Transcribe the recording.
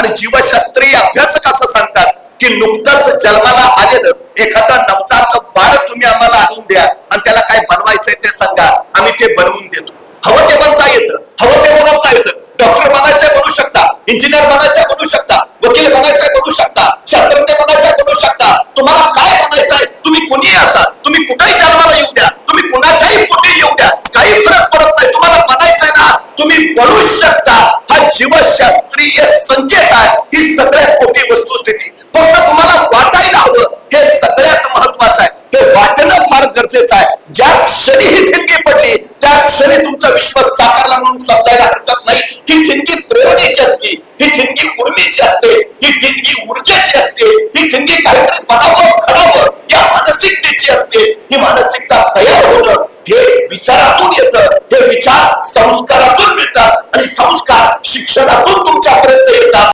आणि जीवशास्त्रीय अभ्यासक असं सांगतात की नुकतंच जन्माला आलेलं एखादं नवजात बाळ तुम्ही आम्हाला आणून द्या आणि त्याला काय बनवायचंय ते सांगा, आम्ही ते बनवून देतो. हवं ते बनता येतं, हवं ते बनवता येतं. डॉक्टर बनायचं बनू शकता, इंजिनियर बनायचं बनू शकता, वकील बनायचं बनू शकता, शास्त्रज्ञ बनायचं बनू शकता. तुम्हाला काय बनायचंय, तुम्ही कुणीही असा, तुम्ही कुठेही जन्माला येऊ द्या, तुम्ही कुणाच्याही पोटी येऊ द्या, काही फरक पडत नाही. तुम्हाला बनायचंय ना, तुम्ही बनू शकता. हा जीवशास्त्रीय संकेत आहे. ही सगळ्यात मोठी वस्तुस्थिती. फक्त तुम्हाला वाटायला हवं, हे सगळ्यात महत्वाचं आहे. हे वाटणं फार गरजेचं आहे. ज्या क्षणी ही ठिणगी पडली त्या क्षणी तुमचा विश्वास साकारला म्हणून समजायला हरकत नाही. ही ठिणगी प्रेरणेची असते, ही ठिणगी उर्मीची असते, ही ठिणगी ऊर्जेची असते, ही ठिणगी काहीतरी बनावं घडावं या मानसिकतेची असते. ही मानसिकता तयार होणं हे विचारातून येतं, हे विचार संस्कारातून मिळतात आणि संस्कार शिक्षणातून तुमच्यापर्यंत येतात.